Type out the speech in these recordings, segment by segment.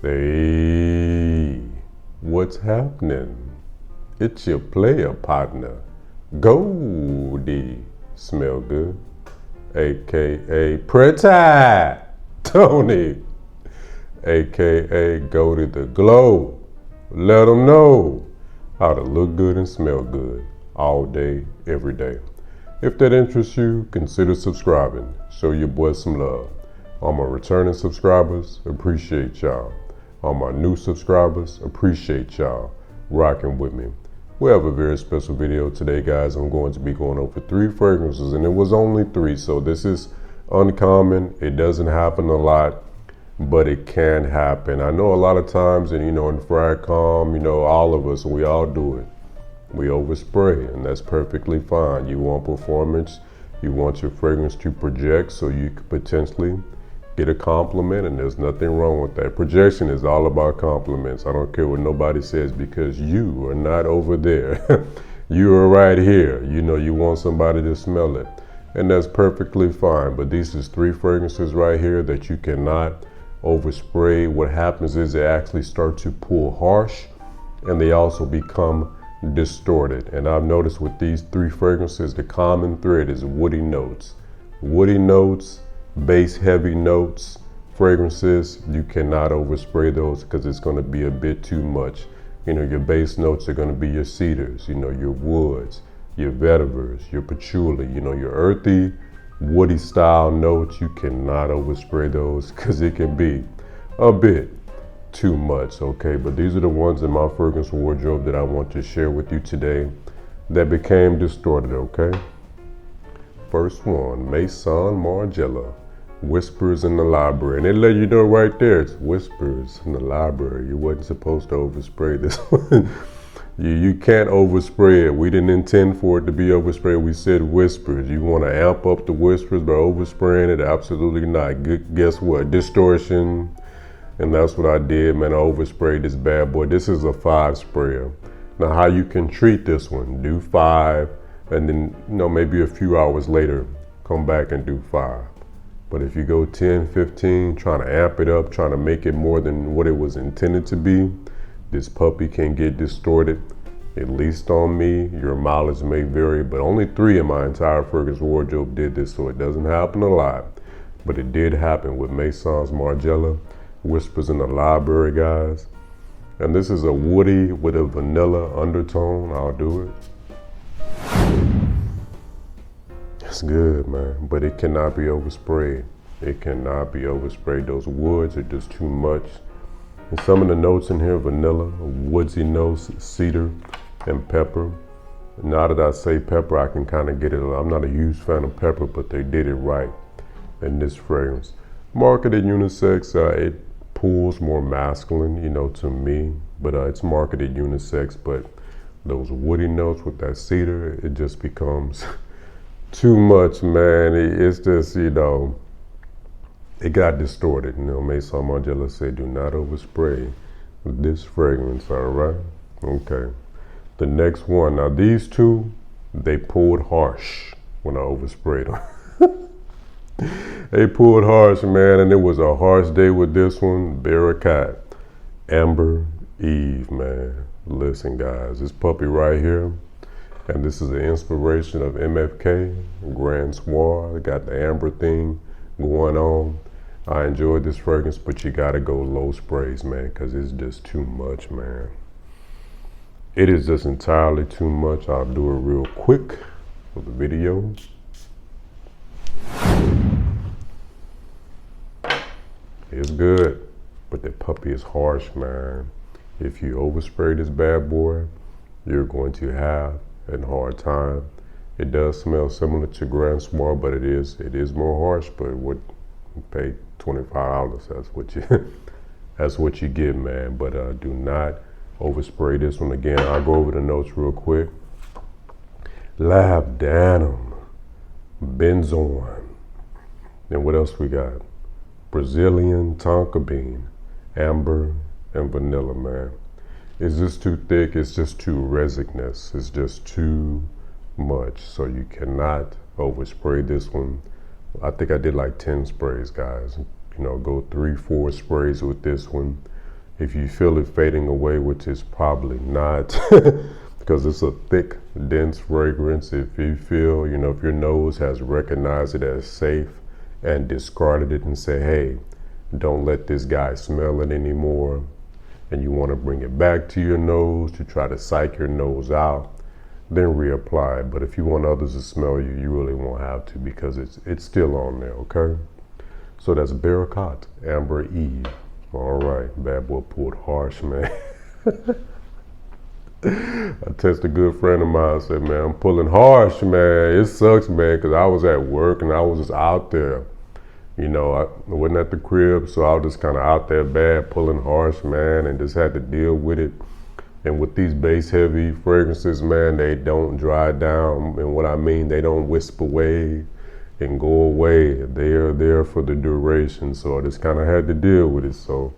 Hey, what's happening? It's your player partner, Goldie. Smell good, aka Pretty Tony, aka Goldie the Glow. Let them know how to look good and smell good all day, every day. If that interests you, consider subscribing. Show your boy some love. All my returning subscribers, appreciate y'all. All my new subscribers, appreciate y'all rocking with me. We have a very special video today, guys. I'm going to be going over 3 fragrances, and it was only 3, so this is uncommon. It doesn't happen a lot, but it can happen. I know a lot of times, and in Fragcom, all of us, we all do it. We overspray, and that's perfectly fine. You want performance, you want your fragrance to project so you could potentially get a compliment, and there's nothing wrong with that. Projection is all about compliments. I don't care what nobody says, because you are not over there. You are right here. You want somebody to smell it, and that's perfectly fine. But these is 3 fragrances right here that you cannot overspray. What happens is they actually start to pull harsh, and they also become distorted. And I've noticed with these 3 fragrances, the common thread is woody notes. Woody notes, bass heavy notes, fragrances, you cannot overspray those because it's going to be a bit too much. Your bass notes are going to be your cedars, your woods, your vetivers, your patchouli, your earthy, woody style notes. You cannot overspray those because it can be a bit too much, okay? But these are the ones in my fragrance wardrobe that I want to share with you today that became distorted, okay? First one, Maison Margiela, Whispers in the Library. And they let you know right there, it's Whispers in the Library. You wasn't supposed to overspray this one. You can't overspray it. We didn't intend for it to be oversprayed. We said whispers. You want to amp up the whispers by overspraying it? Absolutely not. Guess what? Distortion. And that's what I did, man. I oversprayed this bad boy. This is a 5 sprayer. Now, how you can treat this one, do 5, and then, maybe a few hours later, come back and do 5. But if you go 10, 15, trying to amp it up, trying to make it more than what it was intended to be, this puppy can get distorted. At least on me, your mileage may vary, but only 3 in my entire fragrance wardrobe did this, so it doesn't happen a lot. But it did happen with Maison's Margiela, Whispers in the Library, guys. And this is a woody with a vanilla undertone. I'll do it. It's good, man, but it cannot be oversprayed. It cannot be oversprayed. Those woods are just too much. And some of the notes in here, vanilla, woodsy notes, cedar, and pepper. Now that I say pepper, I can kind of get it. I'm not a huge fan of pepper, but they did it right in this fragrance. Marketed unisex, it pulls more masculine, to me, but it's marketed unisex. But those woody notes with that cedar, it just becomes too much, man. It's just, it got distorted. Maison Margiela said, do not overspray this fragrance, all right? Okay. The next one, now these 2, they pulled harsh when I oversprayed them. They pulled harsh, man, and it was a harsh day with this one. Lattafa Amber Eve, man. Listen, guys, this puppy right here, and this is the inspiration of MFK, Grand Soir. Got the amber thing going on. I enjoyed this fragrance, but you gotta go low sprays, man, because it's just too much, man. It is just entirely too much. I'll do it real quick for the video. It's good, but the puppy is harsh, man. If you overspray this bad boy, you're going to have a hard time. It does smell similar to Grand Soir, but it is more harsh. But what you pay $25, that's what you get, man. But do not overspray this one. Again, I'll go over the notes real quick. Labdanum, benzoin. Then what else we got? Brazilian tonka bean, amber, and vanilla, man. It's just too thick. It's just too resinous. It's just too much. So you cannot overspray this one. I think I did like 10 sprays, guys. Go 3-4 sprays with this one. If you feel it fading away, which is probably not, because it's a thick, dense fragrance, if you feel, if your nose has recognized it as safe and discarded it and say, hey, don't let this guy smell it anymore, and you want to bring it back to your nose to try to psych your nose out, then reapply it. But if you want others to smell you, you really won't have to, because it's still on there, okay? So that's Lattafa Amber Eve. All right, bad boy pulled harsh, man. I texted a good friend of mine and said, man, I'm pulling harsh, man. It sucks, man, because I was at work and I was just out there. I wasn't at the crib, so I was just kind of out there bad, pulling harsh, man, and just had to deal with it. And with these base-heavy fragrances, man, they don't dry down. And what I mean, they don't wisp away and go away. They are there for the duration. So I just kind of had to deal with it. So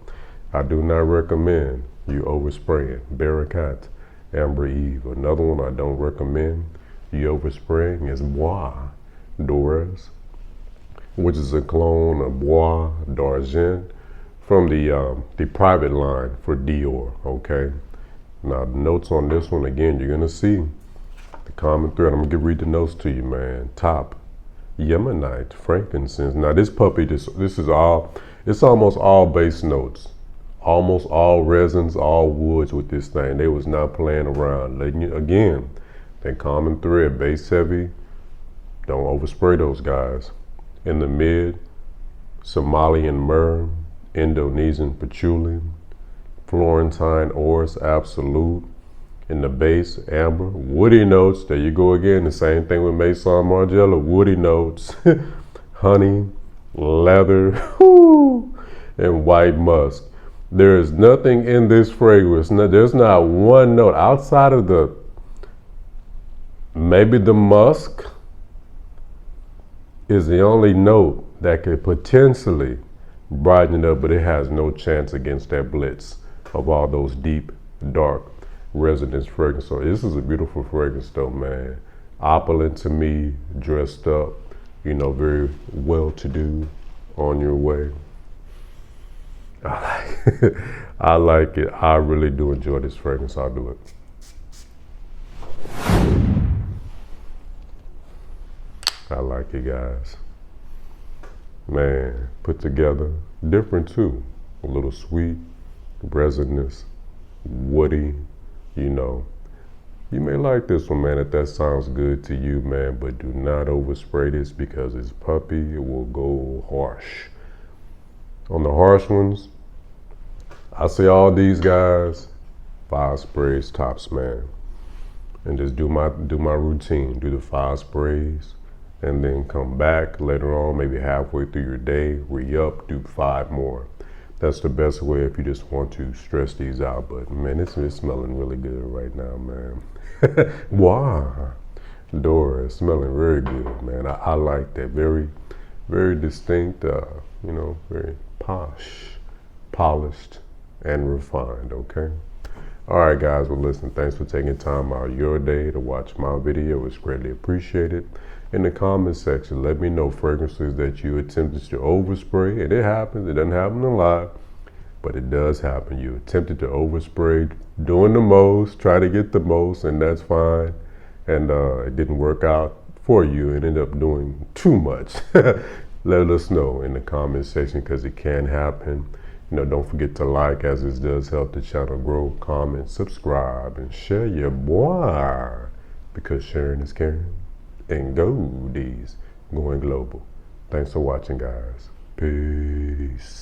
I do not recommend you overspraying Lattafa Amber Eve. Another one I don't recommend you overspraying is Boidores, which is a clone of Bois d'Argent from the private line for Dior, okay? Now, the notes on this one, again, you're gonna see the common thread. I'm gonna read the notes to you, man. Top, Yemenite, frankincense. Now, this puppy, this is all, it's almost all base notes. Almost all resins, all woods with this thing. They was not playing around. Letting you, again, that common thread, base heavy, don't overspray those guys. In the mid, Somalian myrrh, Indonesian patchouli, Florentine Orris Absolute. In the base, amber, woody notes. There you go again. The same thing with Maison Margiela, woody notes. Honey, leather, and white musk. There is nothing in this fragrance. There's not one note outside of maybe the musk is the only note that could potentially brighten it up, but it has no chance against that blitz of all those deep, dark residence fragrances. So this is a beautiful fragrance though, man. Opulent to me, dressed up, very well-to-do, on your way. I like it. I really do enjoy this fragrance. I'll do it. I like it, guys. Man, put together, different too. A little sweet, resinous, woody, You may like this one, man, if that sounds good to you, man, but do not overspray this because it's puppy. It will go harsh. On the harsh ones, I say all these guys, 5 sprays tops, man. And just do my routine. Do the 5 sprays and then come back later on, maybe halfway through your day, re-up, do 5 more. That's the best way if you just want to stress these out. But man, it's smelling really good right now, man. Wow. Dora is smelling very good, man. I like that. Very, very distinct, very posh, polished, and refined, okay? All right, guys, well, listen, thanks for taking time out of your day to watch my video. It's greatly appreciated. In the comment section, let me know fragrances that you attempted to overspray. And it happens. It doesn't happen a lot, but it does happen. You attempted to overspray, doing the most, try to get the most, and that's fine. And it didn't work out for you and ended up doing too much. Let us know in the comment section because it can happen. Don't forget to like, as this does help the channel grow, comment, subscribe, and share your boy, because sharing is caring. And goldies going global. Thanks for watching, guys. Peace.